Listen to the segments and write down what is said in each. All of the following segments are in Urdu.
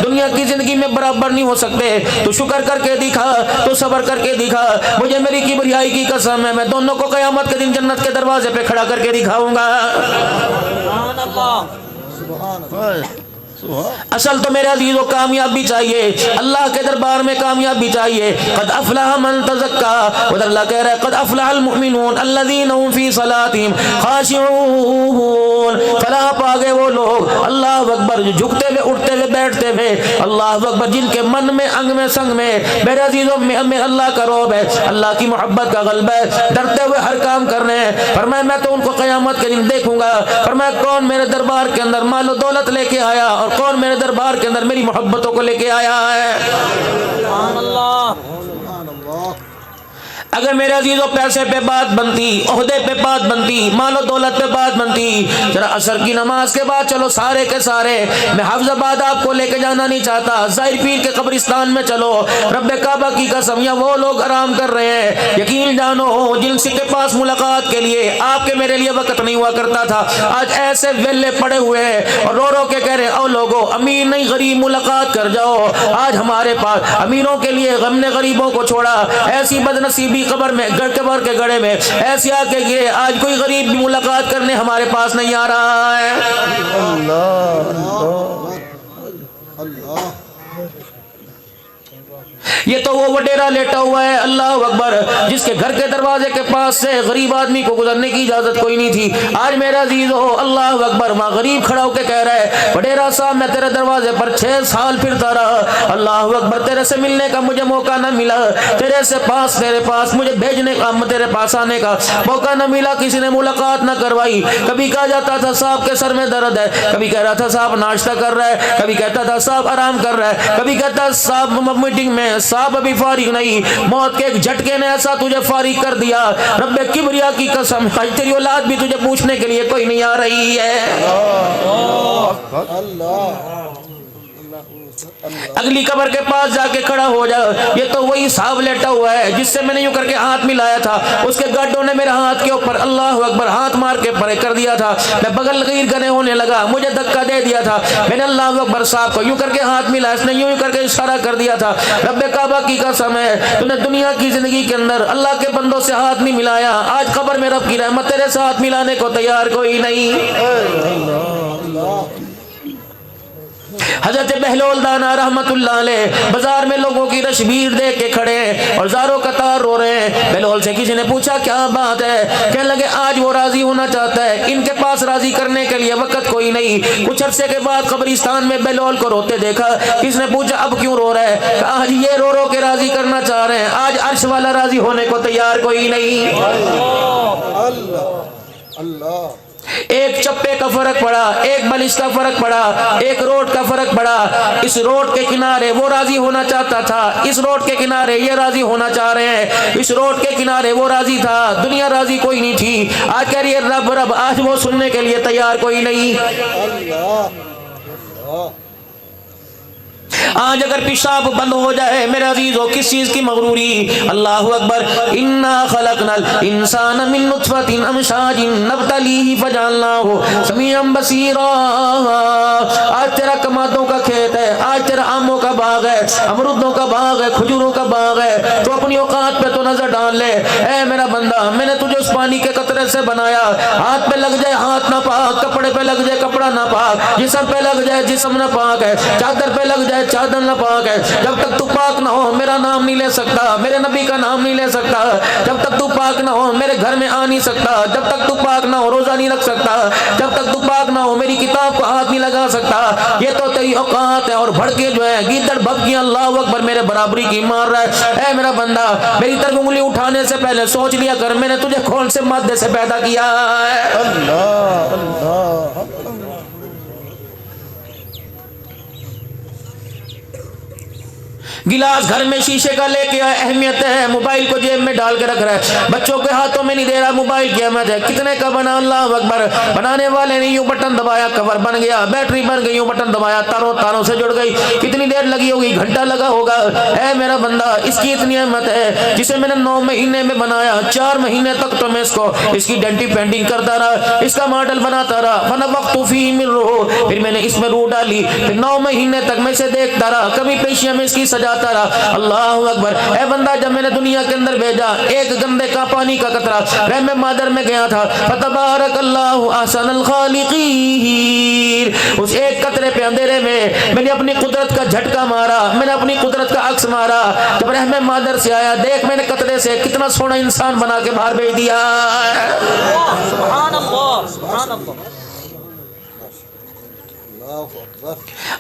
دنیا کی زندگی میں برابر نہیں ہو سکتے، تو شکر کر کے دکھا، تو صبر کر کے دکھا، مجھے میری کبریائی کی قسم ہے میں دونوں کو قیامت کے دن جنت کے دروازے پہ کھڑا کر کے دکھاؤں گا۔ سبحان اللہ، سبحان اللہ، اصل تو میرے عزیزوں کامیابی چاہیے، اللہ کے دربار میں کامیابی چاہیے۔ قد افلح من تزکا، ادھر اللہ کہہ رہا ہے قد افلح المؤمنون الذین هم فی صلاتهم خاشعون، فلاح پا گئے وہ لوگ، اللہ اکبر، جو جھکتے ہوئے اٹھتے ہوئے بیٹھتے ہوئے، اللہ اکبر، جن کے من میں انگ میں سنگ میں میرے عزیزوں میں اللہ کا روب ہے، اللہ کی محبت کا غلبہ ہے، ڈرتے ہوئے ہر کام کر رہے ہیں۔ فرمایا میں تو ان کو قیامت کے دن دیکھوں گا، فرمایا کون میرے دربار کے اندر مال و دولت لے کے آیا اور کون میرے دربار کے اندر میری محبتوں کو لے کے آیا ہے۔ سبحان اللہ، سبحان اللہ، اگر میرے عزیزوں پیسے پہ بات بنتی، عہدے پہ بات بنتی، مال و دولت پہ بات بنتی، ذرا عصر کی نماز کے بعد چلو سارے کے سارے، میں حفظ آباد آپ کو لے کے جانا نہیں چاہتا، ظاہر پیر کے قبرستان میں چلو، رب کعبہ کی قسم یا وہ لوگ آرام کر رہے ہیں، یقین جانو جن سے کے پاس ملاقات کے لیے آپ کے میرے لیے وقت نہیں ہوا کرتا تھا، آج ایسے ویلے پڑے ہوئے ہیں اور رو رو کے کہہ رہے او لوگوں امیر نہیں غریب ملاقات کر جاؤ۔ آج ہمارے پاس امیروں کے لیے غم نے غریبوں کو چھوڑا، ایسی بدنصیبی قبر میں قبر کے گڑھے میں ایسے آ کے گرے، آج کوئی غریب بھی ملاقات کرنے ہمارے پاس نہیں آ رہا ہے۔ اللہ اللہ، یہ تو وہ وڈیرا لیٹا ہوا ہے اللہ اکبر جس کے گھر کے دروازے کے پاس سے غریب آدمی کو گزرنے کی اجازت کوئی نہیں تھی، آج میرا عزیز ہو اللہ اکبر وہاں غریب کھڑا ہو کے کہہ رہا ہے وڈیرا صاحب میں تیرے دروازے پر 6 سال پھرتا رہا، اللہ اکبر تیرے سے ملنے کا مجھے موقع نہ ملا، تیرے پاس مجھے بھیجنے کا تیرے پاس آنے کا موقع نہ ملا، کسی نے ملاقات نہ کروائی، کبھی کہا جاتا تھا صاحب کے سر میں درد ہے، کبھی کہہ رہا تھا صاحب ناشتہ کر رہا ہے، کبھی کہتا تھا صاحب آرام کر رہا ہے، کبھی کہتا صاحب میٹنگ میں، صاحب ابھی فارغ نہیں، موت کے ایک جھٹکے نے ایسا تجھے فارغ کر دیا، رب کبریا کی قسم آج تیری اولاد بھی تجھے پوچھنے کے لیے کوئی نہیں آ رہی ہے۔ اگلی قبر کے پاس جا کے کھڑا ہو جا، یہ تو وہی صاحب لیٹا ہوا ہے جس سے میں نے یوں کر کے ہاتھ ملایا تھا، اس کے گڈوں نے میرے ہاتھ کے اوپر اللہ اکبر ہاتھ مار کے پرے کر دیا تھا، میں بغل غیر کرنے ہونے لگا، مجھے دھکا دے دیا تھا، میں نے اللہ اکبر صاحب کو یوں کر کے ہاتھ ملایا، اس نے یوں کر کے اشارہ کر دیا تھا، رب کعبہ کی قسم ہے تو نے دنیا کی زندگی کے اندر اللہ کے بندوں سے ہاتھ نہیں ملایا، آج قبر میں رب کی رحمت تیرے سے ہاتھ ملانے کو تیار کوئی نہیں۔ حضرت بہلول دانا رحمت اللہ علیہ بازار میں لوگوں کی رش بھیڑ دیکھ کے کھڑے ہیں اور زاروں قطار رو رہے ہیں، بہلول سے کسی نے پوچھا کیا بات ہے، کہنے لگے آج وہ راضی ہونا چاہتا ہے، ان کے پاس راضی کرنے کے لیے وقت کوئی نہیں۔ کچھ عرصے کے بعد قبرستان میں بہلول کو روتے دیکھا، کس نے پوچھا اب کیوں رو رہا ہے، کہا آج یہ رو رو کے راضی کرنا چاہ رہے ہیں، آج عرش والا راضی ہونے کو تیار کوئی نہیں۔ اللہ اللہ، ایک چپے کا فرق پڑا، ایک بلش کا فرق پڑا، ایک روڈ کا فرق پڑا، اس روڈ کے کنارے وہ راضی ہونا چاہتا تھا، اس روڈ کے کنارے یہ راضی ہونا چاہ رہے ہیں، اس روڈ کے کنارے وہ راضی تھا، دنیا راضی کوئی نہیں تھی، آج کہہ رہی ہے رب رب، آج وہ سننے کے لیے تیار کوئی نہیں۔ آج اگر پیشاب بند ہو جائے میرے عزیزوں کس چیز کی مغروری، اللہ اکبر، انا خلقنا الانسان من نطفۃ امشاج نبتلیہ فجعلناہ سمیعا بصیرا، آج تیرا کمادوں کا کھیت ہے، آج تیرا آموں کا باغ ہے، امرودوں کا باغ ہے، کھجوروں کا باغ ہے، تو اپنی اوقات پہ تو نظر ڈال لے، اے میرا بندہ میں نے تجھے اس پانی کے قطرے سے بنایا، ہاتھ پہ لگ جائے ہاتھ نہ پاک، کپڑے پہ لگ جائے کپڑا نہ پاک، جسم پہ لگ جائے جسم نہ پاک ہے، چادر پہ لگ جائے چادر نہ پاک ہے، جب تک تو پاک نہ ہو میرا نام نہیں لے سکتا، میرے نبی کا نام نہیں لے سکتا، جب تک تو پاک نہ ہو میرے گھر میں آ نہیں سکتا، جب تک تو پاک نہ ہو روزہ نہیں رکھ سکتا، جب تک تو پاک نہ ہو میری کتاب کو ہاتھ نہیں لگا سکتا، یہ تو تیری اوقات ہے، اور بھڑ کے جو ہے گیدڑ بھبکیاں اللہ اکبر میرے برابری کی مار رہا ہے، اے میرا بندہ میری طرف انگلی اٹھانے سے پہلے سوچ لیا کر میں نے تجھے کون سے مادے سے پیدا کیا ہے۔ اللہ اللہ، گلاس گھر میں شیشے کا لے کے اہمیت ہے، موبائل کو جیب میں ڈال کے رکھ رہا ہے، بچوں کے ہاتھوں میں نہیں دے رہا، موبائل کی اہمیت ہے، کتنے کا بنا اللہ اکبر، بنانے والے نے یوں بٹن دبایا کور بن گیا، بیٹری بن گئی، یوں بٹن دبایا تاروں سے جڑ گئی، کتنی دیر لگی ہوگی, گھنٹہ لگا ہوگا. اے میرا بندہ, اس کی اتنی احمد ہے جسے میں نے 9 مہینے میں بنایا, 4 مہینے تک تو میں اس کی ڈینٹی پینٹنگ کرتا رہا, اس کا ماڈل بناتا رہا. فنفخت فیہ من روح, پھر میں نے اس میں روح ڈالی. پھر 9 مہینے تک میں اسے دیکھتا رہا, کبھی پیشیاں میں اس کی سجاتا رہا. اللہ اکبر. اے بندہ, جب میں نے دنیا کے اندر بھیجا, ایک گندے کا پانی کا قطرہ رحم مادر میں گیا تھا. فتبارک اللہ احسن الخالقین. اس ایک قطرے پہ اندھیرے میں نے اپنی قدرت کا جھٹکا مارا, میں نے اپنی قدرت کا عکس مارا. جب رحم مادر سے آیا, دیکھ میں نے قطرے سے کتنا سونا انسان بنا کے باہر بھیج دیا. سبحان اللہ, سبحان اللہ.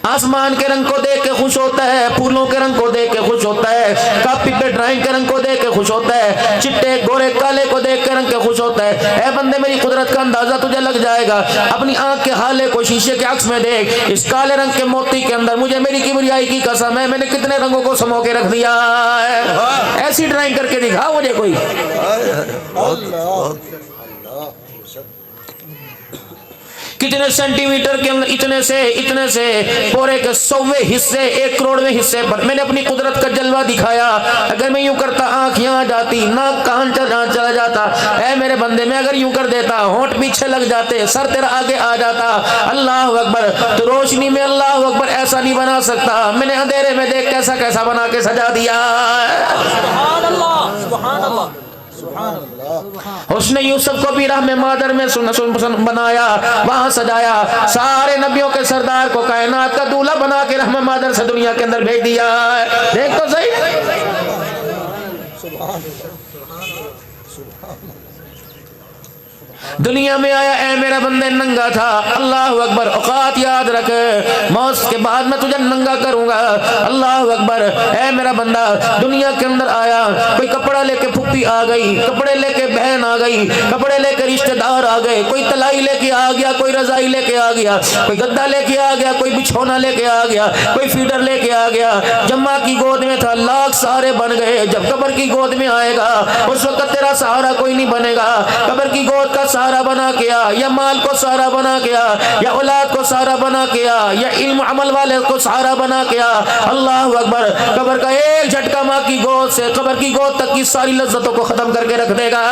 آسمان کے رنگ کو دیکھ کے خوش ہوتا ہے, پھولوں کے رنگ کو دیکھ کے خوش ہوتا ہے, کاپی پہ ڈرائنگ کے رنگ کو دیکھ کے خوش ہوتا ہے, چٹے گورے کالے کو دیکھ کے رنگ کے خوش ہوتا ہے. اے بندے, میری قدرت کا اندازہ تجھے لگ جائے گا. اپنی آنکھ کے حالے کو شیشے کے عکس میں دیکھ, اس کالے رنگ کے موتی کے اندر مجھے میری کبریائی کی قسم ہے, میں نے کتنے رنگوں کو سمو کے رکھ دیا ہے. ایسی ڈرائنگ کر کے دکھا مجھے کوئی. کتنے سینٹی میٹر کے اندر اتنے سے پورے کے 100ویں حصے, 1 کروڑویں حصے پر میں نے اپنی قدرت کا جلوہ دکھایا. اگر میں یوں کرتا, آنکھ یہاں جاتی, ناک کان چلا جاتا. اے میرے بندے, میں اگر یوں کر دیتا, ہونٹ پیچھے لگ جاتے, سر تیرا آگے آ جاتا. اللہ اکبر. تو روشنی میں اللہ اکبر ایسا نہیں بنا سکتا, میں نے اندھیرے میں دیکھ کیسا کیسا بنا کے سجا دیا. سبحان اللہ, سبحان اللہ. اس نے یوسف کو بھی رحم مادر میں بنایا, وہاں سجایا. سارے نبیوں کے سردار کو کائنات کا دولہا بنا کے رحم مادر سے دنیا کے اندر بھیج دیا. دیکھ تو صحیح. دنیا میں آیا, اے میرا بندے, ننگا تھا. اللہ اکبر. اوقات یاد رکھ, موت کے بعد میں تجھے ننگا کروں گا. اللہ اکبر. اے میرا بندہ, دنیا کے اندر آیا, کوئی کپڑا لے کے پھپھی آ گئی, کپڑے لے کے بہن آ گئی, کپڑے لے کے رشتہ دار آ گئے, کوئی تلائی لے کے آ گیا, کوئی رضائی لے کے آ گیا, کوئی گدا لے کے آ گیا, کوئی بچھونا لے کے آ گیا, کوئی فیڈر لے کے آ گیا. جمع کی گود میں تھا, لاکھ سارے بن گئے. جب قبر کی گود میں آئے گا, اس وقت تیرا سہارا کوئی نہیں بنے گا. قبر کی گود کا سہارا بنا کیا, یا مال کو سہارا بنا کیا, یا اولاد کو سہارا بنا کیا, یا علم عمل والے کو سہارا بنا کیا. اللہ اکبر. قبر کا ایک جھٹکا ماں کی گود سے قبر کی گود تک کی ساری لذتوں کو ختم کر کے رکھ دے گا.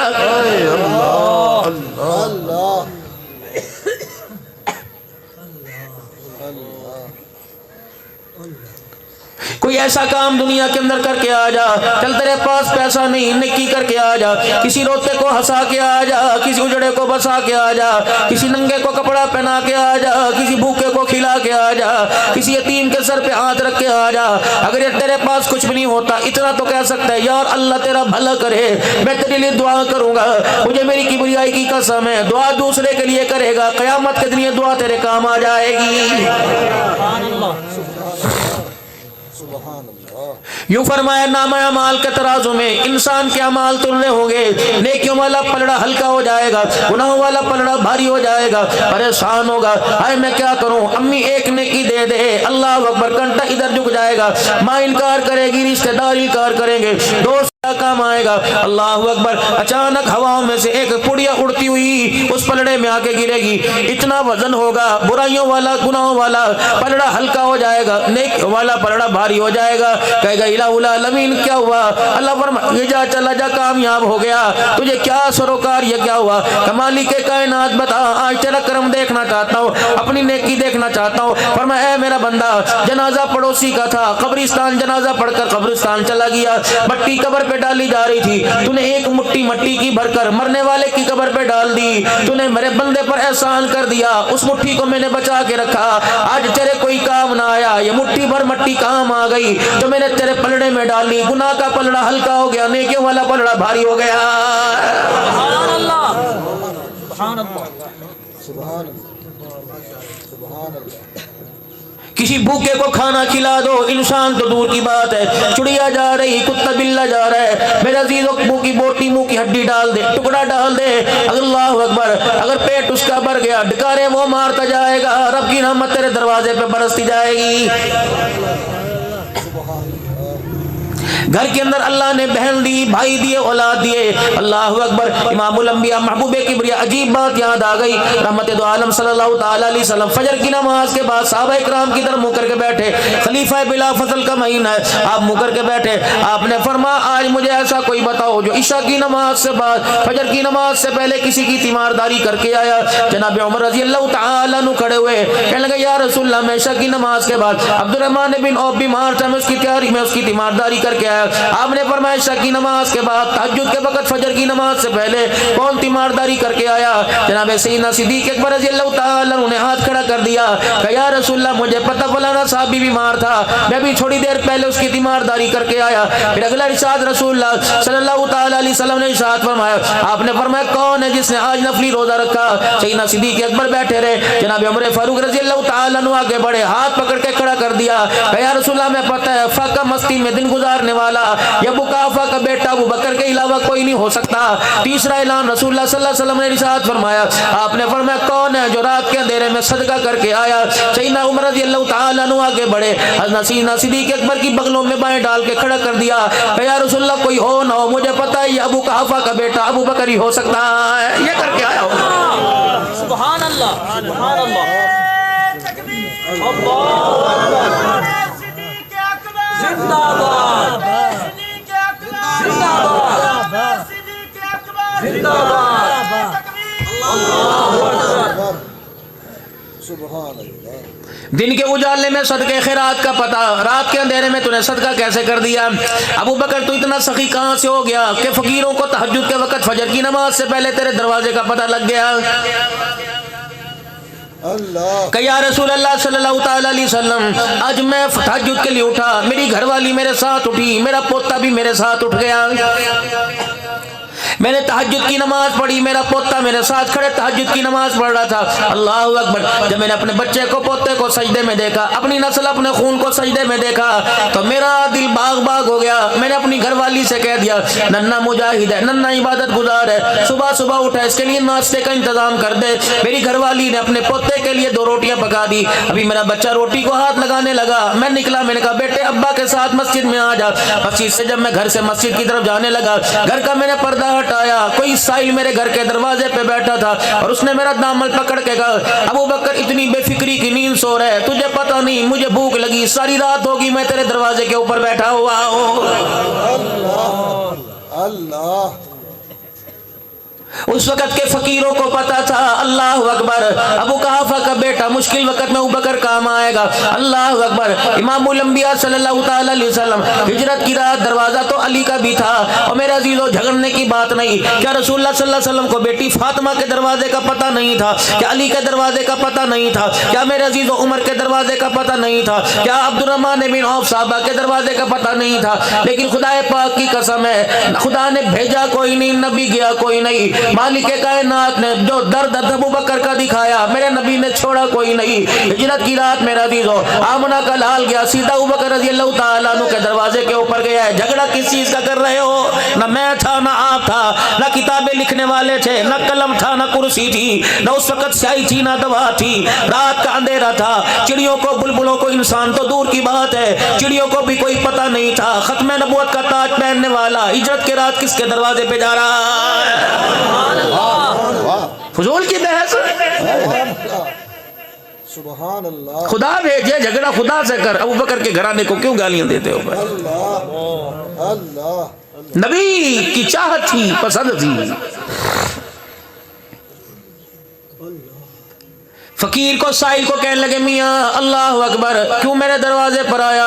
کوئی ایسا کام دنیا کے اندر کر کے آ جا, چل تیرے پاس پیسہ نہیں, نیکی کر کے آ جا. کسی روتے کو ہنسا کے آ جا, کسی اجڑے کو بسا کے آ جا, کسی ننگے کو کپڑا پہنا کے آ جا, کسی بھوکے کو کھلا کے آ جا, کسی یتیم کے سر پہ ہاتھ رکھ کے آ جا. اگر یہ تیرے پاس کچھ بھی نہیں ہوتا, اتنا تو کہہ سکتا ہے, یار اللہ تیرا بھلا کرے, میں تیرے لیے دعا کروں گا. مجھے میری کبریائی کی قسم ہے, دعا دوسرے کے لیے کرے گا, قیامت کے دن یہ دعا تیرے کام آ جائے گی. سبحان اللہ. یوں فرمایا, نامہ اعمال کے ترازو میں انسان کے اعمال تلنے ہوں گے. نیکیوں والا پلڑا ہلکا ہو جائے گا, گناہوں والا پلڑا بھاری ہو جائے گا, پریشان ہوگا. ہائے میں کیا کروں, امی ایک نیکی دے دے. اللہ اکبر. گھنٹہ ادھر جھک جائے گا, ماں انکار کرے گی, رشتہ دار انکار کریں گے, دوست کام آئے گا. اللہ اکبر. اچانک ہواؤں میں سے ایک پڑیا اڑتی ہوئی اس پلڑے میں آ کے گرے گی. اتنا وزن ہوگا, برائیوں والا گناہوں والا پلڑا ہلکا ہو جائے گا, نیک والا پلڑا بھاری ہو جائے گا. کہے گا الہ العالمین کیا ہوا؟ اللہ فرمائے جا, چلا جا, کامیاب ہو گیا. تجھے کیا سروکار, یہ کیا ہوا؟ کمالی کے کائنات بتا, آج تیرا کرم دیکھنا چاہتا ہوں, اپنی نیکی دیکھنا چاہتا ہوں. فرمایا اے میرا بندہ, جنازہ پڑوسی کا تھا, قبرستان جنازہ پڑھ کر قبرستان چلا گیا. مٹی قبر پہ ڈالی جا رہی تھی, تو نے ایک مٹھی مٹی کی بھر کر مرنے والے کی قبر پہ ڈال دی. تو نے میرے بندے پر احسان کر دیا, اس مٹھی کو میں نے بچا کے رکھا. آج تیرے کوئی کام نہ آیا, یہ مٹھی بھر مٹی کام آ گئی تو میں نے تیرے پلڑے میں ڈالی. گناہ کا پلڑا ہلکا ہو گیا, نیکیوں والا پلڑا بھاری ہو گیا. سبحان اللہ, سبحان اللہ. کسی بھوکے کو کھانا کھلا دو, انسان تو دور کی بات ہے, چڑیا جا رہی, کتا بلا جا رہا ہے, میرا عزیزوں منہ کی بوٹی, منہ کی ہڈی ڈال دے, ٹکڑا ڈال دے. اللہ اکبر. اگر پیٹ اس کا بھر گیا, ڈکارے وہ مارتا جائے گا, رب کی رحمت تیرے دروازے پہ برستی جائے گی. گھر کے اندر اللہ نے بہن دی، بھائی دیے، اولاد دیے. اللہ اکبر. امام الانبیاء محبوب کبریا عجیب بات یاد آ گئی. رحمت دو عالم صلی اللہ تعالی علیہ وسلم فجر کی نماز کے بعد صحابہ اکرام کی طرف منہ کر کے بیٹھے. خلیفہ بلا فضل کا مہینہ ہے، آپ منہ کر کے بیٹھے. آپ نے فرمایا آج مجھے ایسا کوئی بتاؤ جو عشاء کی نماز سے بعد فجر کی نماز سے پہلے کسی کی تیمارداری کر کے آیا. جناب عمر رضی اللہ تعالیٰ عنہ کھڑے ہوئے کہنے لگے یا رسول اللہ میں عشاء کی نماز کے بعد عبد الرحمن بن عوف بیمار تھا، میں اس کی تیاری میں اس کی تیمارداری کر کے آیا. آپ نے فرمایا عشاء کی نماز کے بعد تہجد کے وقت فجر کی نماز سے پہلے کون تیمارداری کر کے آیا؟ جناب سیدنا صدیق اکبر رضی اللہ تعالیٰ عنہ نے ہاتھ کھڑا کر دیا کہ یا رسول اللہ مجھے پتہ فلانا صحابی بیمار تھا، میں بھی تھوڑی دیر پہلے اس کی تیمارداری کر کے آیا. پھر اگلا ارشاد رسول اللہ صلی اللہ تعالیٰ علیہ وسلم نے ارشاد فرمایا، آپ نے فرمایا کون ہے جس نے آج نفلی روزہ رکھا؟ سیدنا صدیق اکبر بیٹھے رہے. جناب عمر فاروق رضی اللہ تعالیٰ عنہ آگے بڑھے، ہاتھ پکڑ کے کھڑا کر دیا کہ یا رسول اللہ میں پتہ ہے فاقہ مستی میں دن گزارنے والا یا بکافہ کا بیٹا ابو بکر کے علاوہ کوئی نہیں ہو سکتا. تیسرا اعلان رسول اللہ صلی اللہ علیہ وسلم نے ارشاد فرمایا، آپ نے فرمایا کون ہے جو رات کے اندھیرے میں صدقہ کر کے آیا؟ سیدنا عمر رضی اللہ تعالیٰ عنہ آگے بڑھے، حضرت سیدنا صدیق اکبر کی بغلوں میں بائیں ڈال کے کھڑا کر دیا کہ یا رسول اللہ کوئی ہو نہ ہو مجھے پتہ ہے یہ ابو قحافہ کا بیٹا ابو بکر ہی ہو سکتا ہے، یہ کر کے آیا ہوگا. سبحان اللہ سبحان اللہ. زندہ باد زندہ باد زندہ باد. سبحان اللہ. دن کے اجالے میں صدقے خیرات کا پتہ، رات کے اندھیرے میں تو نے صدقہ کیسے کر دیا؟ ابو بکر تو اتنا سخی کہاں سے ہو گیا کہ فقیروں کو تہجد کے وقت فجر کی نماز سے پہلے تیرے دروازے کا پتہ لگ گیا اللہ. کہ یا رسول اللہ صلی اللہ تعالی علیہ وسلم آج میں تہجد کے لیے اٹھا، میری گھر والی میرے ساتھ اٹھی، میرا پوتا بھی میرے ساتھ اٹھ گیا، میں نے تہجد کی نماز پڑھی، میرا پوتا میرے ساتھ کھڑے تہجد کی نماز پڑھ رہا تھا. اللہ اکبر. جب میں نے اپنے بچے کو پوتے کو سجدے میں دیکھا، اپنی نسل اپنے خون کو سجدے میں دیکھا تو میرا دل باغ باغ ہو گیا. میں نے اپنی گھر والی سے کہہ دیا ننھا مجاہد ہے، ننھا عبادت گزار ہے، صبح صبح اٹھا اس کے لیے ناشتے کا انتظام کر دے. میری گھر والی نے اپنے پوتے کے لیے 2 روٹیاں پکا دی. ابھی میرا بچہ روٹی کو ہاتھ لگانے لگا، میں نکلا، میں نے کہا بیٹے ابا کے ساتھ مسجد میں آ جا. مسجد سے جب میں گھر سے مسجد کی طرف جانے لگا، گھر کا میں نے پردہ ہٹایا، کوئی سائل میرے گھر کے دروازے پہ بیٹھا تھا اور اس نے میرا دامن پکڑ کے کہا ابو بکر اتنی بے فکری کی نیند سو رہے، تجھے پتہ نہیں مجھے بھوک لگی، ساری رات ہوگی میں تیرے دروازے کے اوپر بیٹھا ہوا ہوں. اللہ اللہ. اس وقت کے فقیروں کو پتا تھا اللہ اکبر ابو قحافہ کا بیٹا مشکل وقت میں ابو بکر کام آئے گا. اللہ اکبر. امام الانبیاء صلی اللہ تعالی علیہ وسلم ہجرت کی رات دروازہ تو علی کا بھی تھا اور میرے عزیزو جھگڑنے کی بات نہیں. کیا رسول اللہ صلی اللہ علیہ وسلم کو بیٹی فاطمہ کے دروازے کا پتہ نہیں تھا؟ کیا علی کے دروازے کا پتہ نہیں تھا؟ کیا میرے عزیزو عمر کے دروازے کا پتہ نہیں تھا؟ کیا عبد الرحمن بن عوف صحابہ کے دروازے کا پتہ نہیں تھا؟ لیکن خدا پاک کی قسم ہے خدا نے بھیجا کوئی نہیں، نبی گیا کوئی نہیں. مالک کائنات نے جو درد ابو بکر کا دکھایا میرے نبی نے چھوڑا کوئی نہیں. ہجرت کی رات میرا عزیزو آمنہ کا لال گیا سیدھا ابو بکر رضی اللہ تعالیٰ عنہ کے دروازے کے اوپر گیا ہے. جھگڑا کس چیز کا کر رہے ہو؟ نہ میں تھا نہ آپ تھا، نہ کتابیں لکھنے والے تھے، نہ قلم تھا، نہ کرسی تھی، نہ اس وقت سیاہی تھی، نہ دوا تھی. رات کا اندھیرا تھا، چڑیوں کو بلبلوں کو انسان تو دور کی بات ہے چڑیوں کو بھی کوئی پتہ نہیں تھا. ختم نبوت کا تاج پہننے والا ہجرت کے رات کس کے دروازے پہ جا رہا ہے؟ فضول کی بحث. سبحان اللہ. خدا بھیجے جھگڑا خدا سے کر. ابو بکر کے گھرانے کو کیوں گالیاں دیتے ہو؟ اللہ اللہ. نبی کی چاہت تھی، پسند تھی. فقیر کو سائل کو کہنے لگے میاں اللہ اکبر کیوں میرے دروازے پر آیا؟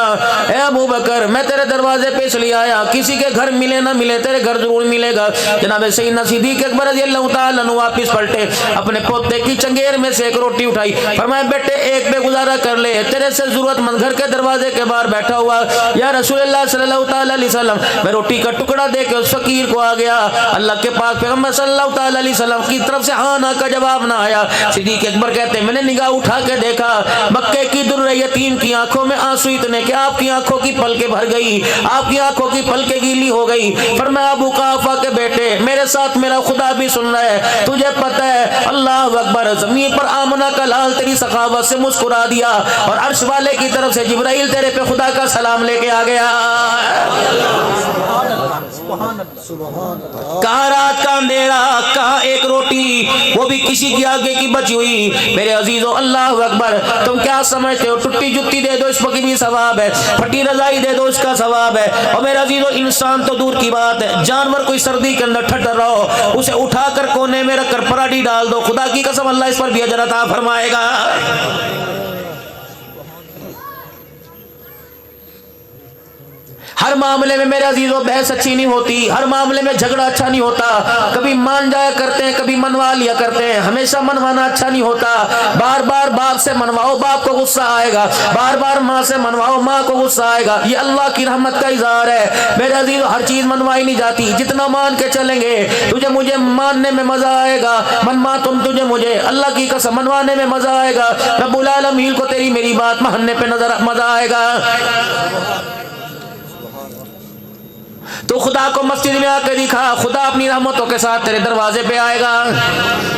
اے ابو بکر میں تیرے دروازے پہ اس لیے آیا، کسی کے گھر ملے نہ ملے تیرے گھر ضرور ملے گا. جناب سیدنا صدیق اکبر رضی اللہ تعالیٰ عنہ واپس پلٹے، اپنے پوتے کی چنگیر میں سے ایک روٹی اٹھائی، فرمایا بیٹے ایک پہ گزارا کر لے، تیرے سے ضرورت مند گھر کے دروازے کے باہر بیٹھا ہوا. یا رسول اللہ صلی اللہ تعالیٰ علیہ وسلم میں روٹی کا ٹکڑا دے کے اس فقیر کو آ گیا. اللہ کے پاک پیغمبر صلی اللہ تعالیٰ علیہ وسلم کی طرف سے ہاں نہ کا جواب نہ آیا. صدیق اکبر کہتے تھے, میں نے نگاہ اٹھا کے دیکھا مکے کی در یتیم کی آنکھوں میں آنسو اتنے کہ آپ کی آنکھوں کی پلکیں بھر گئی, آپ کی آنکھوں کی پلکیں گیلی ہو گئی. فرمایا ابو قحافہ کے بیٹے میرے ساتھ میرا خدا بھی سن رہا ہے, تجھے پتہ ہے اللہ اکبر زمین پر آمنہ کا لال تیری سخاوت سے مسکرا دیا اور عرش والے کی طرف سے جبرائیل تیرے پہ خدا کا سلام لے کے آ گیا. کہاں رات کا اندھیرا, کہاں ایک روٹی وہ بھی کسی کی آگے کی بچی ہوئی. میرے عزیزو اللہ اکبر, تم کیا سمجھتے ہو ٹوٹی جتی دے دو اس پر بھی ثواب ہے, پھٹی رضائی دے دو اس کا ثواب ہے. اور میرے عزیزو انسان تو دور کی بات ہے, جانور کوئی سردی کے اندر ٹھٹر رہا ہو اسے اٹھا کر کونے میں رکھ کر پراٹھی ڈال دو, خدا کی قسم اللہ اس پر بھی اجر عطا فرمائے گا. ہر معاملے میں میرے عزیزو بحث اچھی نہیں ہوتی, ہر معاملے میں جھگڑا اچھا نہیں ہوتا. کبھی مان جایا کرتے ہیں, کبھی منوا لیا کرتے ہیں, ہمیشہ منوانا اچھا نہیں ہوتا. بار بار باپ سے منواؤ باپ کو غصہ آئے گا, بار بار ماں سے منواؤ ماں کو غصہ آئے گا. یہ اللہ کی رحمت کا اظہار ہے. میرے عزیزو ہر چیز منوائی نہیں جاتی, جتنا مان کے چلیں گے تجھے مجھے ماننے میں مزہ آئے گا, منوا تم تجھے مجھے اللہ کی قسم منوانے میں مزہ آئے گا. رب العالمین کو تیری میری بات ماننے پہ مزہ آئے گا. تو خدا کو مسجد میں آ کے دکھا, خدا اپنی رحمتوں کے ساتھ تیرے دروازے پہ آئے گا.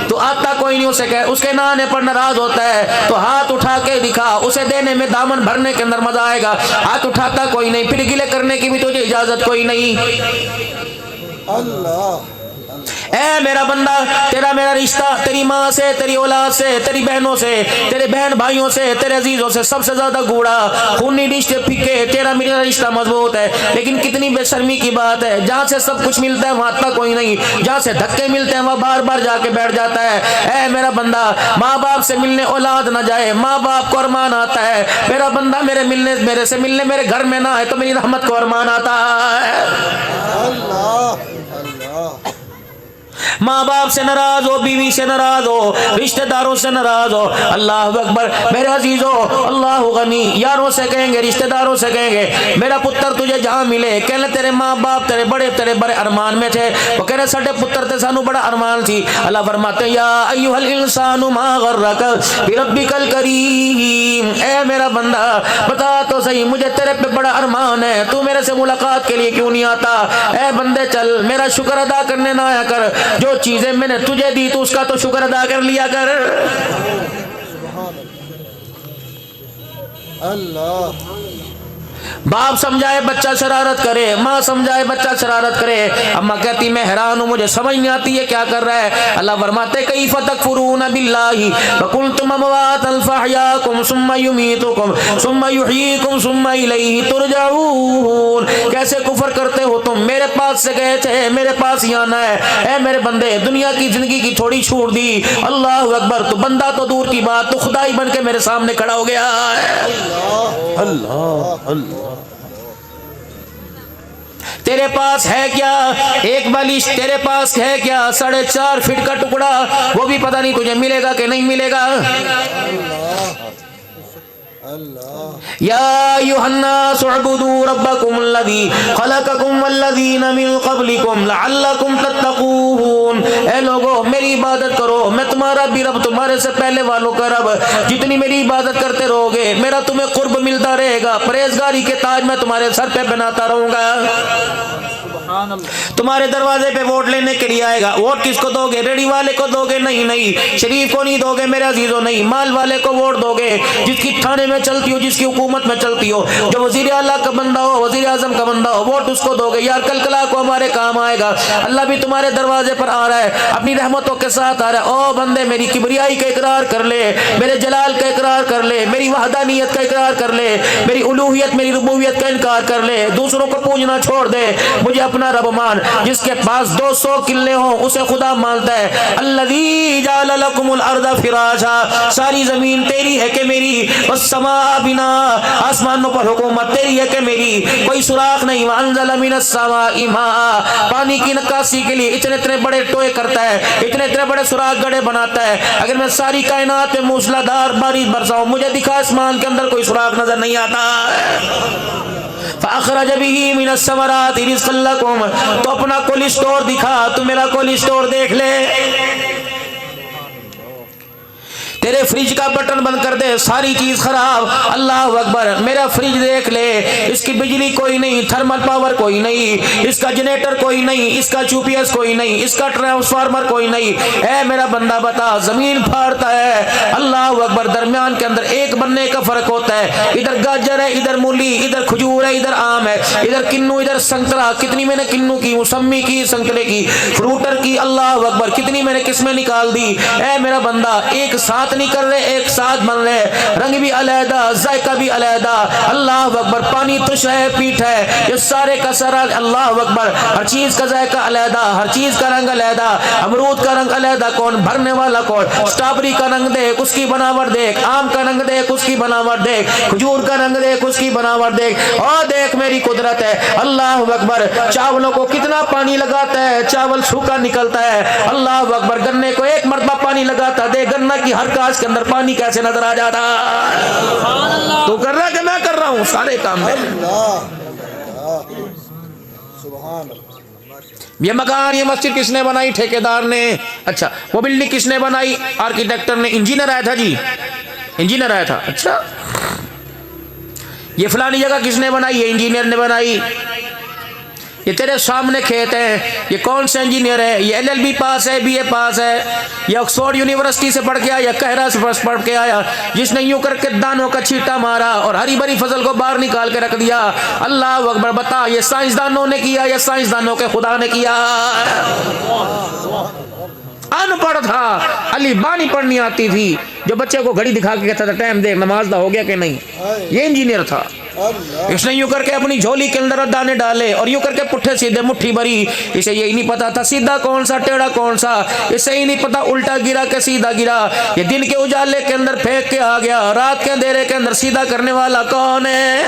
تو آتا کوئی نہیں, اسے کہ اس کے نہ آنے پر ناراض ہوتا ہے تو ہاتھ اٹھا کے دکھا, اسے دینے میں دامن بھرنے کے اندر مزہ آئے گا. ہاتھ اٹھاتا کوئی نہیں, پھر گلے کرنے کی بھی تجھے اجازت کوئی نہیں. اللہ اے میرا بندہ, تیرا میرا رشتہ تیری ماں سے, تیری اولاد سے, تیری بہنوں سے, تیرے بہن بھائیوں سے, تیرے عزیزوں سے سب سے زیادہ گوڑا خونی رشتے پھکے. تیرا میرا رشتہ مضبوط ہے, لیکن کتنی بے شرمی کی بات ہے, جہاں سے سب کچھ ملتا ہے وہاں تک کوئی نہیں, جہاں سے دھکے ملتے ہیں وہاں بار بار جا کے بیٹھ جاتا ہے. اے میرا بندہ, ماں باپ سے ملنے اولاد نہ جائے, ماں باپ کو ارمان آتا ہے. میرا بندہ میرے سے ملنے میرے گھر میں نہ آئے تو میری رحمت کو ارمان آتا ہے. اللہ اللہ ماں باپ سے ناراض ہو, بیوی سے ناراض ہو, رشتہ داروں سے ناراض ہو, اللہ اکبر میرے عزیزو اللہ غنی. یاروں سے کہیں گے, رشتہ داروں سے کہیں گے میرا پتر تجھے جہاں ملے, کہنے تیرے ماں باپ تیرے بڑے ارمان میں تھے, وہ کہنے ساڈے پتر تے سانو بڑا ارمان تھی. اللہ فرماتے یا ایھا الانسان ما غرک بربک الکریم, اے میرا بندہ بتا تو صحیح مجھے تیرے پہ بڑا ارمان ہے, تو میرے سے ملاقات کے لیے کیوں نہیں آتا؟ اے بندے چل میرا شکر ادا کرنے نہ آیا کر, جو چیزیں میں نے تجھے دی تو اس کا تو شکر ادا کر لیا کر. اللہ باپ سمجھائے بچہ شرارت کرے, ماں سمجھائے بچہ شرارت کرے. اماں کہتی میں حیران ہوں, مجھے سمجھ نہیں آتی یہ کیا کر رہا ہے. اللہ فرماتے کیف تکفرون باللہ وکنتم امواتا فاحیاکم ثم یمیتکم ثم یحییکم ثم الیہ ترجعون. کیسے کفر کرتے ہو تم, میرے پاس سے گئے تھے میرے پاس ہی آنا ہے. اے میرے بندے دنیا کی زندگی کی تھوڑی چھوڑ دی, اللہ اکبر تو بندہ تو دور کی بات تو خدائی بن کے میرے سامنے کھڑا ہو گیا ہے. اللہ اللہ تیرے پاس ہے کیا, ایک بالش تیرے پاس ہے کیا, 4.5 فٹ کا ٹکڑا, وہ بھی پتہ نہیں تجھے ملے گا کہ نہیں ملے گا. یا ایھا الناس اعبدوا ربکم الذی خلقکم والذین من قبلکم لعلکم تتقون. اے لوگو میری عبادت کرو, میں تمہارا بھی رب, تمہارے سے پہلے والوں کا رب. جتنی میری عبادت کرتے رہو گے میرا تمہیں قرب ملتا رہے گا, پرہیزگاری کے تاج میں تمہارے سر پہ بناتا رہوں گا. تمہارے دروازے پہ ووٹ لینے کے لیے آئے گا, ووٹ کس کو دو گے, ریڈی والے کو دو گے نہیں, شریف کو نہیں دو گے میرے عزیزو, نہیں, مال والے کو ووٹ دو گے, جس کی تھانے میں چلتی ہو, جس کی حکومت میں چلتی ہو, جو وزیر اعلیٰ کا بندہ ہو, وزیر اعظم کا بندہ ہو, ووٹ اس کو دو گے. یار کل کلا کو ہمارے کام آئے گا. اللہ بھی تمہارے دروازے پر آ رہا ہے, اپنی رحمتوں کے ساتھ آ رہا ہے. او بندے میری کبریائی کا اقرار کر لے, میرے جلال کا اقرار کر لے, میری وحدانیت کا اقرار کر لے, میری الوہیت میری ربوبیت کا انکار کر لے, دوسروں کو پوجنا چھوڑ دے, مجھے اپنا رب مان. جس کے پاس 200 کلے ہوں اسے خدا مانتا ہے. الذی جعل لکم الارض فراشا, ساری زمین تیری ہے کہ میری, والسماء بنا, آسمانوں پر حکومت تیری ہے کہ میری, کوئی سراخ نہیں. وانزل من السماء ماء, پانی کی نکاسی کے لیے اتنے بڑے ٹوئے کرتا ہے, اتنے بڑے سوراخ گڑھے بناتا ہے. اگر میں ساری کائنات میں موسلادھار بارش برساؤں, مجھے دکھا آسمان کے اندر کوئی سوراخ نظر نہیں آتا. فاخرج به من الثمرات رزقا لكم, تو اپنا کول اسٹور دکھا, تو میرا کول اسٹور دیکھ لے. تیرے فریج کا بٹن بند کر دے ساری چیز خراب. اللہ اکبر. میرا فریج دیکھ لے, اس کی بجلی کوئی نہیں, تھرمل پاور کوئی نہیں, اس کا جنریٹر کوئی نہیں, اس کا UPS کوئی نہیں, اس کا ٹرانسفارمر کوئی نہیں. اے میرا بندہ بتا, زمین پھاڑتا ہے, اللہ اکبر, درمیان کے اندر ایک بننے کا فرق ہوتا ہے. ادھر گاجر ہے, ادھر مولی, ادھر کھجور ہے, ادھر آم ہے, ادھر کنو, ادھر سنترا. کتنی میں نے کنو کی, موسمی کی, سنترے کی, فروٹر کی, اللہ اکبر, کتنی میں نے قسمیں نکال دی. اے میرا بندہ, ایک ساتھ نہیں کر رہے, ایک ساتھ بن رہے, رنگ بھی علیحدہ, ذائقہ بھی علیحدہ. اللہ اکبر. پانی تش ہے, پیٹ ہے, یہ سارے کا سارا, اللہ اکبر, ہر چیز کا ذائقہ علیحدہ, ہر چیز کا رنگ علیحدہ. امرود کا رنگ علیحدہ, کون بھرنے والا کون. اسٹرابری کا رنگ دیکھ, اس کی بناوٹ دیکھ, آم کا رنگ دیکھ, اس کی بناوٹ دیکھ, کھجور کا رنگ دیکھ, اس کی بناوٹ دیکھ, اور دیکھ میری قدرت ہے. اللہ اکبر. چاولوں کو کتنا پانی لگاتا ہے, چاول سوکھا نکلتا ہے. اللہ اکبر. گنے کو ایک مرتبہ پانی لگاتا, دے گنا کی ہر کاج کے اندر پانی کیسے نظر آ جاتا. تو کر رہا کہ میں کر رہا ہوں, سارے کام ہے. سبحان اللہ. یہ مکان, یہ مسجد کس نے بنائی؟ ٹھیکیدار نے. اچھا, وہ بلڈنگ کس نے بنائی؟ آرکیٹیکٹر نے. انجینئر آیا تھا جی, انجینئر آیا تھا. اچھا, یہ فلانی جگہ کس نے بنائی؟ یہ انجینئر نے بنائی. یہ تیرے سامنے کھیت ہے, یہ کون سے انجینئر ہے؟ یہ LLB پاس ہے, BA پاس ہے, یہ آکسفورڈ یونیورسٹی سے پڑھ کے آیا, کہرا سے پڑھ کے آیا, جس نے یوں کر کے دانوں کا چھیٹا مارا اور ہری بھری فصل کو باہر نکال کے رکھ دیا. اللہ اکبر. بتا, یہ سائنسدانوں نے کیا یا سائنسدانوں کے خدا نے کیا؟ ان پڑھ تھا, علی بانی پڑھنی آتی تھی, جو بچے کو گھڑی دکھا کے کہتا تھا ٹائم دیکھ, نماز دا ہو گیا کہ نہیں. یہ انجینئر تھا. اس نے یوں کر کے اپنی جھولی کے اندر دانے ڈالے اور یوں کر کے پٹھے سیدھے مٹھی بھری. اسے یہی نہیں پتا تھا سیدھا کون سا, ٹیڑھا کون سا. اسے ہی نہیں پتا الٹا گرا کہ سیدھا گرا. یہ دن کے اجالے کے اندر پھینک کے آ گیا, رات کے اندھیرے کے اندر سیدھا کرنے والا کون ہے؟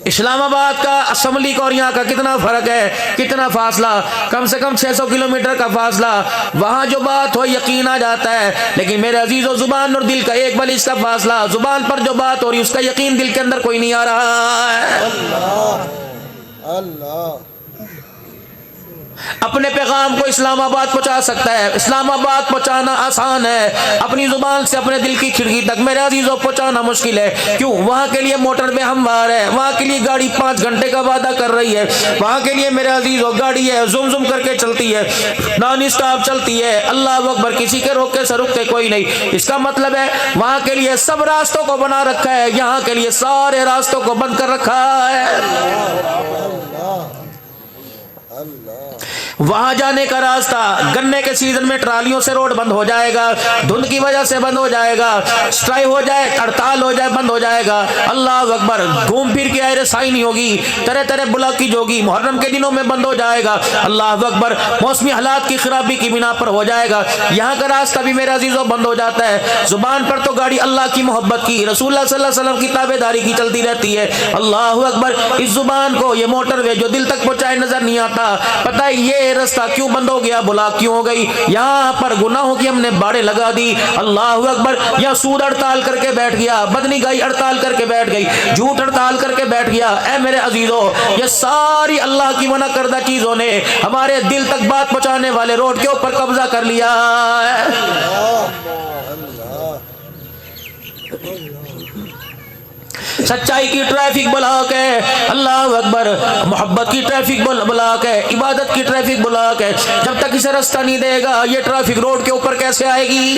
اسلام آباد کا اسمبلی کا اور یہاں کا کتنا فرق ہے, کتنا فاصلہ, کم سے کم 600 کلومیٹر کا فاصلہ. وہاں جو بات ہو یقین آ جاتا ہے, لیکن میرے عزیزو زبان اور دل کا ایک بلش کا فاصلہ. زبان پر جو بات ہو رہی اس کا یقین دل کے اندر کوئی نہیں آ رہا ہے. اللہ. اپنے پیغام کو اسلام آباد پہنچا سکتا ہے. اسلام آباد پہنچانا آسان ہے, اپنی زبان سے اپنے دل کی کھڑکی تک میرے عزیزوں پہنچانا مشکل ہے. کیوں؟ وہاں کے لیے موٹر میں ہموار ہے, وہاں کے لیے گاڑی 5 گھنٹے کا وعدہ کر رہی ہے, وہاں کے لیے میرے عزیزوں گاڑی ہے زم زم کر کے چلتی ہے, نان اسٹاپ چلتی ہے. اللہ اکبر. کسی کے روکے سے رکتے کوئی نہیں. اس کا مطلب ہے وہاں کے لیے سب راستوں کو بنا رکھا ہے, یہاں کے لیے سارے راستوں کو بند کر رکھا ہے. وہاں جانے کا راستہ, گنے کے سیزن میں ٹرالیوں سے روڈ بند ہو جائے گا, دھند کی وجہ سے بند ہو جائے گا, اسٹرائی ہو جائے, ہڑتال ہو جائے, بند ہو جائے گا. اللہ اکبر. گھوم پھر کے رسائی نہیں ہوگی, طرح طرح بلاکیج ہوگی, محرم کے دنوں میں بند ہو جائے گا. اللہ اکبر. موسمی حالات کی خرابی کی بنا پر ہو جائے گا. یہاں کا راستہ بھی میرے عزیزوں بند ہو جاتا ہے. زبان پر تو گاڑی اللہ کی محبت کی, رسول اللہ صلی اللہ علیہ وسلم کی تابع داری کی چلتی رہتی ہے. اللہ اکبر. اس زبان کو یہ موٹر وے جو دل تک پہنچائے نظر نہیں آتا. پتہ ہے یہ راستہ کیوں بند ہو گیا, بلاک کیوں ہو گئی؟ یہاں پر گناہوں کی ہم نے باڑیں لگا دی. اللہ اکبر. یا سود ہڑتال کر کے بیٹھ گیا, بدنگاہی ہڑتال کر کے بیٹھ گئی, جھوٹ ہڑتال کر کے بیٹھ گیا. اے میرے عزیزو, یہ ساری اللہ کی منع کردہ چیزوں نے ہمارے دل تک بات پہنچانے والے روڈ کے اوپر قبضہ کر لیا ہے. سچائی کی ٹریفک بلاک ہے. اللہ اکبر. محبت کی ٹریفک بلاک ہے, عبادت کی ٹریفک بلاک ہے. جب تک اسے راستہ نہیں دے گا یہ ٹریفک روڈ کے اوپر کیسے آئے گی؟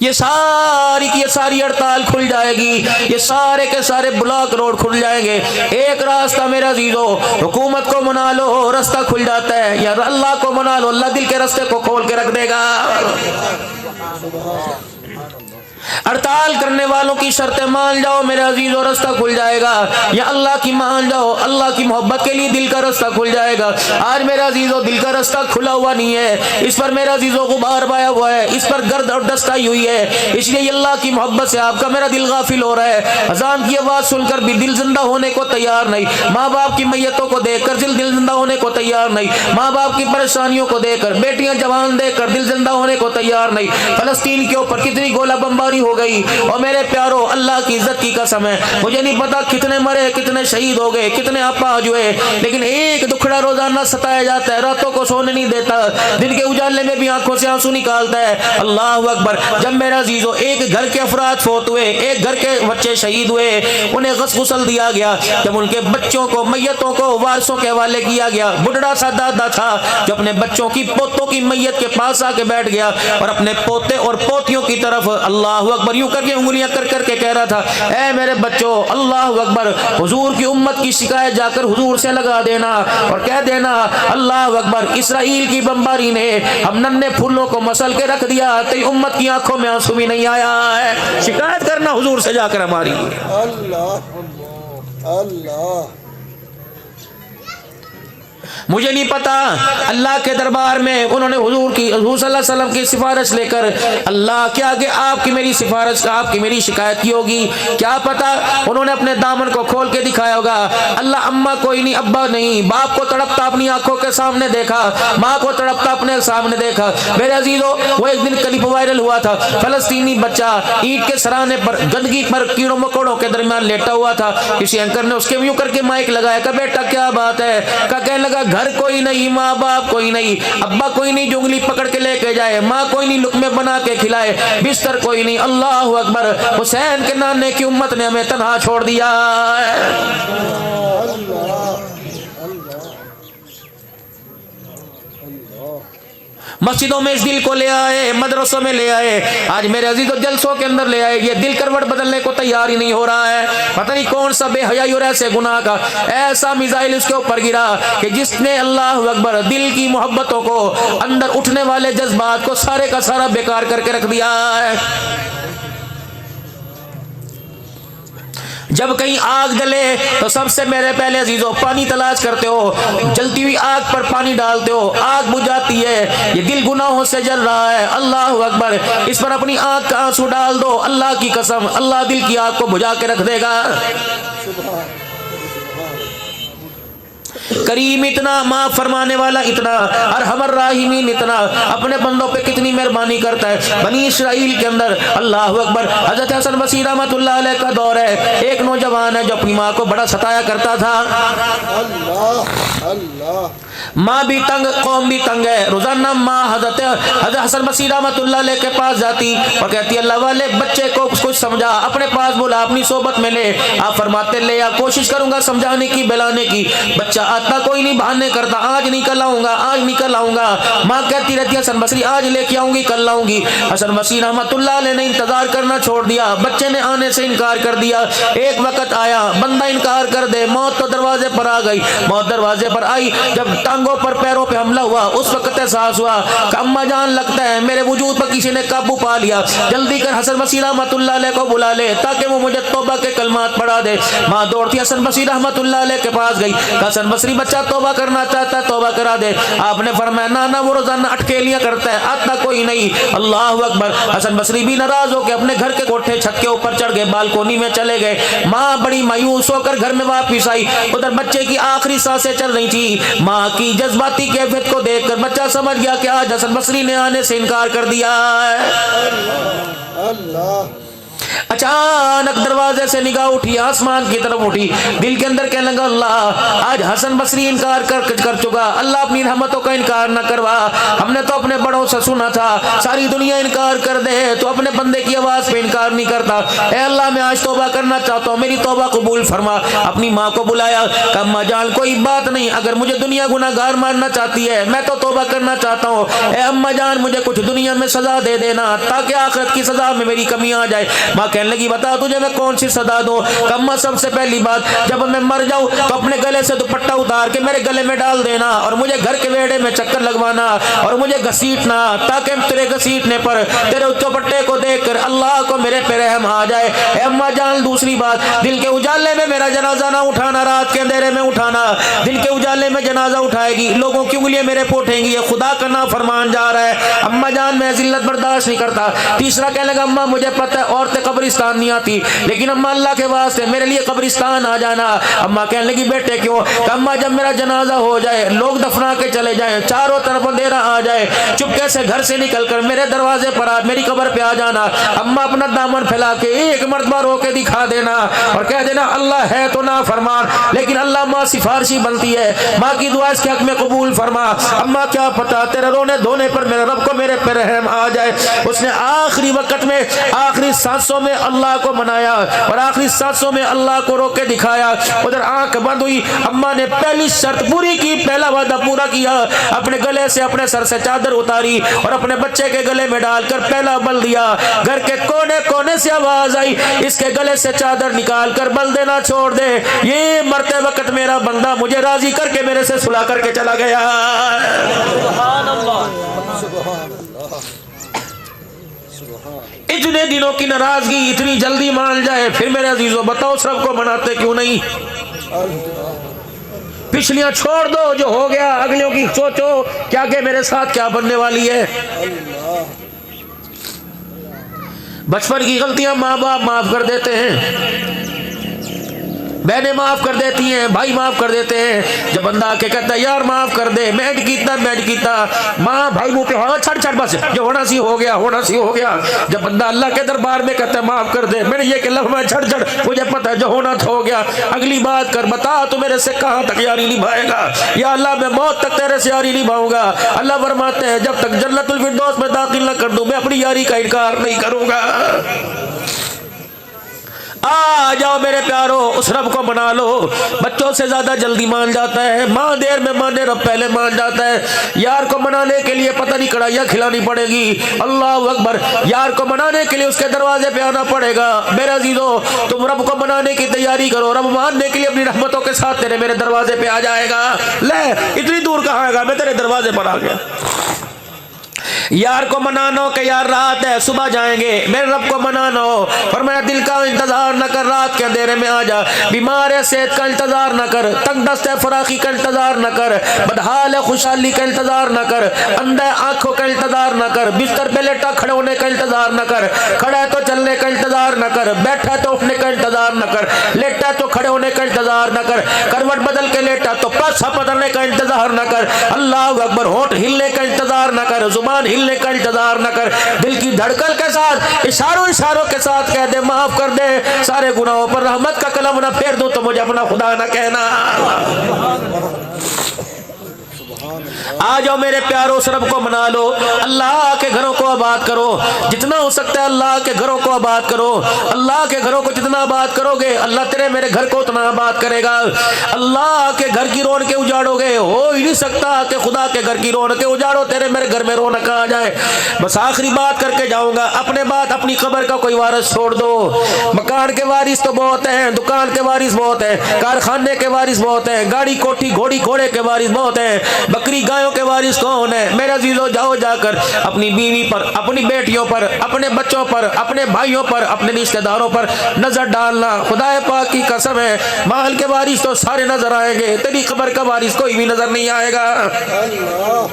یہ ساری کی ساری ہڑتال کھل جائے گی, یہ سارے کے سارے بلاک روڈ کھل جائیں گے. ایک راستہ میرا عزیزو, حکومت کو منا لو راستہ کھل جاتا ہے, یا اللہ کو منا لو اللہ دل کے راستے کو کھول کے رکھ دے گا. ہڑتال کرنے والوں کی شرطیں مان جاؤ میرے عزیزو, راستہ کھل جائے گا. یا اللہ کی مان جاؤ, اللہ کی محبت کے لیے دل کا راستہ کھل جائے گا. آج میرا عزیزو دل کا راستہ کھلا ہوا نہیں ہے, اس پر میرا عزیزو غبار پایا ہوا ہے, اس پر گرد اور ڈسٹ آئی ہوئی ہے. اس لیے اللہ کی محبت سے آپ کا میرا دل غافل ہو رہا ہے. اذان کی آواز سن کر بھی دل زندہ ہونے کو تیار نہیں, ماں باپ کی میتوں کو دیکھ کر دل زندہ ہونے کو تیار نہیں, ماں باپ کی پریشانیوں کو دیکھ کر, بیٹیاں جوان دیکھ کر دل زندہ ہونے کو تیار نہیں. فلسطین کے اوپر کتنی گولہ بمباری بیماری ہو گئی. اور میرے پیارو اللہ کی عزت کی قسم ہے مجھے نہیں پتا کتنے مرے کتنے شہید ہو گئے کتنے اپاہج ہوئے, لیکن ایک دکھڑا روزانہ ستایا جاتا ہے, راتوں کو سونے نہیں دیتا, دن کے اجالے میں بھی آنکھوں سے آنسو نکالتا ہے. اللہ اکبر. جب میرا عزیزو ایک گھر کے افراد فوت ہوئے, ایک گھر کے بچے شہید ہوئے, انہیں غسل دیا گیا, جب ان کے بچوں کو میتوں کو وارثوں کے حوالے کیا گیا, بڈھڑا سا دادا تھا جو اپنے بچوں کی پوتوں کی میت کے پاس آ کے بیٹھ گیا اور اپنے پوتے اور پوتیوں کی طرف اللہ اکبر یوں کر کے انگلیاں کر کے کہہ رہا تھا, اے میرے بچوں اللہ اکبر حضور کی امت کی شکایت جا کر حضور سے لگا دینا اور کہہ دینا اللہ اکبر اسرائیل کی بمباری نے ہم ننھے پھولوں کو مسل کے رکھ دیا, تیری امت کی آنکھوں میں آنسو بھی نہیں آیا ہے. شکایت کرنا حضور سے جا کر ہماری. اللہ اللہ. مجھے نہیں پتا اللہ کے دربار میں انہوں نے حضور صلی اللہ علیہ وسلم کی سفارش لے کر اللہ کے آگے آپ کی میری سفارش آپ کی میری شکایت کی ہوگی, کیا پتا انہوں نے اپنے دامن کو کھول کے دکھایا ہوگا. اللہ اماں کوئی نہیں, ابا نہیں, باپ کو تڑپتا اپنی آنکھوں کے سامنے دیکھا, ماں کو تڑپتا اپنے سامنے دیکھا. میرے عزیزو وہ ایک دن کلپ وائرل ہوا تھا, فلسطینی بچہ اینٹ کے سرانے پر گندگی پر کیڑوں مکوڑوں کے درمیان لیٹا ہوا تھا. کسی اینکر نے اس کے یوں کر کے مائک لگایا کہ بیٹا کیا بات ہے, کہنے لگا گھر کوئی نہیں, ماں باپ کوئی نہیں, ابا کوئی نہیں جو انگلی پکڑ کے لے کے جائے, ماں کوئی نہیں لقمے بنا کے کھلائے, بستر کوئی نہیں. اللہ اکبر. حسین کے نانے کی امت نے ہمیں تنہا چھوڑ دیا ہے. مسجدوں میں اس دل کو لے آئے, مدرسوں میں لے آئے, آج میرے عزیزو جلسوں کے اندر لے آئے, یہ دل کروٹ بدلنے کو تیار ہی نہیں ہو رہا ہے. پتہ نہیں کون سا بے حیائی اور ایسے گناہ کا ایسا میزائل اس کے اوپر گرا کہ جس نے اللہ اکبر دل کی محبتوں کو اندر اٹھنے والے جذبات کو سارے کا سارا بیکار کر کے رکھ دیا ہے. جب کہیں آگ جلے تو سب سے میرے پہلے عزیزو پانی تلاش کرتے ہو, جلتی ہوئی آگ پر پانی ڈالتے ہو, آگ بجھاتی ہے. یہ دل گناہوں سے جل رہا ہے, اللہ اکبر, اس پر اپنی آگ کا آنسو ڈال دو, اللہ کی قسم اللہ دل کی آگ کو بجھا کے رکھ دے گا. کریم اتنا, معاف فرمانے والا اتنا, ارحم الراحمین اتنا, اپنے بندوں پہ کتنی مہربانی کرتا ہے. بنی اسرائیل کے اندر اللہ اکبر حضرت حسن بصری رحمۃ اللہ علیہ کا دور ہے. ایک نوجوان ہے جو اپنی ماں کو بڑا ستایا کرتا تھا. اللہ اللہ. ماں بھی تنگ, قوم بھی تنگ ہے. روزانہ ماں حضرت حسن بصری رحمۃ اللہ علیہ کے پاس جاتی اور کہتی اللہ والے بچے کو کچھ سمجھا, اپنے پاس بولا, اپنی صحبت میں لے. آپ فرماتے لے یا کوشش کروں گا سمجھانے کی بلانے کی. بچہ آتا کوئی نہیں, بہانے کرتا, آج نہیں کل آؤں گا, آج نہیں کل آؤں گا. ماں کہتی رہتی حسن بصری آج لے کے آؤں گی, کل لاؤں گی. حسن بصری رحمۃ اللہ علیہ نے انتظار کرنا چھوڑ دیا, بچے نے آنے سے انکار کر دیا. ایک وقت آیا, بندہ انکار کر دے, موت تو دروازے پر آ گئی. موت دروازے پر آئی, جب ٹانگوں پر پیروں پہ حملہ ہوا اس وقت احساس ہوا کہ اماں جان لگتا ہے میرے وجود پر کسی نے قابو پا لیا, جلدی کر حسن بصری رحمۃ اللہ علیہ کو بلا لے تاکہ وہ مجھے توبہ کے کلمات پڑھا دے. ماں دوڑتی حسن بصری رحمۃ اللہ علیہ کے پاس گئی, حسن بصری بچہ توبہ کرنا چاہتا ہے, توبہ کرا دے. آپ نے فرمایا نانا وہ روزانہ اٹکیلیاں کرتا ہے, آتا کوئی نہیں. اللہ اکبر. حسن بصری بھی ناراض ہو کے اپنے گھر کے کوٹھے چھت کے اوپر چڑھ گئے, بالکونی میں چلے گئے. ماں بڑی مایوس ہو کر گھر میں واپس آئی, ادھر بچے کی آخری سانسیں چل رہی تھی. ماں کی جذباتی کیفیت کو دیکھ کر بچہ سمجھ گیا کہ آج حسن بصری نے آنے سے انکار کر دیا ہے. اللہ. اچانک دروازے سے نگاہ اٹھی, آسمان کی طرف اٹھی, دل کے اندر کہنے لگا اللہ آج حسن بصری انکار کر چکا, اللہ اپنی رحمتوں کا انکار نہ کروا. ہم نے تو اپنے بڑوں سے سنا تھا ساری دنیا انکار کر دے, تو اپنے بندے کی آواز پہ انکار نہیں کرتا. اے اللہ میں آج توبہ کرنا چاہتا ہوں, میری توبہ قبول فرما. اپنی ماں کو بلایا کہ اماں جان کوئی بات نہیں, اگر مجھے دنیا گناہگار ماننا چاہتی ہے میں تو توبہ کرنا چاہتا ہوں. اے اماں جان مجھے کچھ دنیا میں سزا دے دینا تاکہ آخرت کی سزا میں میری کمی آ جائے. ماں کہنے لگی بتا تجھے میں کون سی سزا دوں. کما سب سے پہلی بات جب میں مر جاؤں تو اپنے گلے سے دوپٹہ اتار کے میرے گلے میں ڈال دینا, اور مجھے گھر کے ویڑے میں چکر لگوانا, اور مجھے گھسیٹنا تاکہ تیرے گھسیٹنے پر تیرے دوپٹے کو دیکھ کر اللہ کو میرے پہ رحم آ جائے. اے اماں جان دوسری بات دل کے اجالے میں میرا جنازہ نہ اٹھانا, رات کے اندھیرے میں اٹھانا. دل کے اجالے میں جنازہ اٹھائے گی, لوگوں کی انگلیاں میرے پہ اٹھیں گی, یہ خدا کا نافرمان جا رہا ہے. اماں جان میں ذلت برداشت نہیں کرتا. تیسرا کہنے لگا اماں مجھے پتہ ہے عورتیں قبر قبرستان نہیں آتی، لیکن اماں اللہ کے واسطے میرے لیے قبرستان آ جانا۔ اماں کہنے لگی بیٹے کیوں؟ کہ اماں جب میرا جنازہ ہو جائے، لوگ دفنا کے چلے جائیں، چاروں طرف اندھیرا آ جائے، چپکے سے گھر سے نکل کر میرے دروازے پر میری قبر پہ آ جانا، اماں اپنا دامن پھیلا کے ایک مرتبہ رو کے دکھا دینا اور کہہ دینا اللہ ہے تو نا فرمان، لیکن اللہ ماں سفارشی بنتی ہے، ماں کی دعا اس کے حق میں قبول فرما۔ اماں کیا پتا تیرے رونے دھونے پر میرے رب کو میرے پہ رحم آ جائے۔ اس نے آخری وقت میں آخری سانسوں میں اللہ کو منایا اور آخری سانسوں میں اللہ کو رو کے دکھایا۔ ادھر آنکھ بند ہوئی، اماں نے پہلی شرط پوری کی، پہلا وعدہ پورا کیا، اپنے گلے سے اپنے سر سے چادر اتاری اور اپنے بچے کے گلے میں ڈال کر پہلا بل دیا۔ گھر کے کونے کونے سے آواز آئی اس کے گلے سے چادر نکال کر بل دینا چھوڑ دے، یہ مرتے وقت میرا بندہ مجھے راضی کر کے میرے سے صلح کر کے چلا گیا۔ سبحان اللہ، سبحان اللہ، سبحان اتنے دنوں کی ناراضگی اتنی جلدی مان جائے، پھر میرے عزیزوں بتاؤ سب کو مناتے کیوں نہیں؟ پچھلیاں چھوڑ دو، جو ہو گیا اگلیوں کی سوچو کہ آگے میرے ساتھ کیا بننے والی ہے۔ بچپن کی غلطیاں ماں باپ معاف کر دیتے ہیں، بہنیں معاف کر دیتی ہیں، بھائی معاف کر دیتے ہیں، جب بندہ آ کے کہتا ہے یار معاف کر دے، میں کیتا ماں بھائی منہ پہ ہاں چھڑ بس جو ہونا سی ہو گیا۔ جب بندہ اللہ کے دربار میں کہتا ہے معاف کر دے، میں نے یہ کہ لفظ میں چھڑ مجھے پتہ ہے جو ہونا تھا ہو گیا، اگلی بات کر بتا تو میرے سے کہاں تک یاری نبھائے گا؟ یا اللہ میں موت تک تیرے سے یاری نبھاؤں گا۔ اللہ فرماتے ہیں جب تک جنت الفردوس میں داخل نہ کر دوں میں اپنی یاری کا انکار نہیں کروں گا۔ آ جاؤ میرے پیارو، اس رب کو منا لو۔ بچوں سے زیادہ جلدی مان جاتا ہے، ماں دیر میں مانے رب پہلے مان جاتا ہے۔ یار کو منانے کے لیے پتہ نہیں کڑھائیاں کھلانی پڑے گی، اللہ اکبر، یار کو منانے کے لیے اس کے دروازے پہ آنا پڑے گا۔ میرے عزیزو تم رب کو منانے کی تیاری کرو، رب ماننے کے لیے اپنی رحمتوں کے ساتھ تیرے میرے دروازے پہ آ جائے گا۔ لے اتنی دور کہاں ہے گا، میں تیرے دروازے پر آ گیا۔ یار کو منانو کہ یار رات ہے صبح جائیں گے، میرے رب کو منانو، فرمایا دل کا انتظار نہ کر، رات کے اندھیرے میں آ جا، بیمار ہے صحت کا انتظار نہ کر، تنگ دست ہے فراخی کا انتظار نہ کر، بدحال ہے خوشحالی کا انتظار نہ کر، اندھا ہے آنکھوں کا انتظار نہ کر، بستر پہ لیٹا کھڑے ہونے کا انتظار نہ کر، کھڑا ہے تو چلنے کا انتظار نہ کر، بیٹھا ہے تو اٹھنے کا انتظار نہ کر، لیٹا ہے تو کھڑے ہونے کا انتظار نہ کر، کروٹ بدل کے لیٹا تو پاسا بدلنے کا انتظار نہ کر، اللہ اکبر، ہونٹ ہلنے کا انتظار نہ کر، زبان ہلنے کا انتظار نہ کر، دل کی دھڑکن کے ساتھ اشاروں کے ساتھ کہہ دے معاف کر دے، سارے گناہوں پر رحمت کا قلم نہ پھیر دوں تو مجھے اپنا خدا نہ کہنا۔ آ جاؤ میرے پیارو، اس رب کو منا لو، اللہ کے گھروں کو آباد کرو، جتنا ہو سکتا ہے اللہ کے گھروں کو آباد کرو، اللہ کے گھروں کو جتنا آباد کرو گے اللہ تیرے میرے گھر کو اتنا آباد کرے گا۔ اللہ کے گھر کی رونقیں اجاڑو گے، ہو ہی نہیں سکتا کہ خدا کے گھر کی رونقیں اجاڑو تیرے میرے گھر میں رونق آ جائے۔ بس آخری بات کر کے جاؤں گا، اپنے بات اپنی قبر کا کوئی وارث چھوڑ دو۔ مکان کے وارث تو بہت ہیں، دکان کے وارث بہت ہیں، کارخانے کے وارث بہت ہیں، گاڑی کوٹھی گھوڑی گھوڑے کے وارث بہت ہیں، بکری گایوں کے وارث کون ہے؟ میرے عزیزو جاؤ جا کر اپنی بیوی پر، اپنی بیٹیوں پر، اپنے بچوں پر، اپنے بھائیوں پر، اپنے رشتہ داروں پر نظر ڈالنا۔ خدا پاک کی قسم ہے مال کے وارث تو سارے نظر آئیں گے، تیری قبر کا وارث کوئی بھی نظر نہیں آئے گا۔ اللہ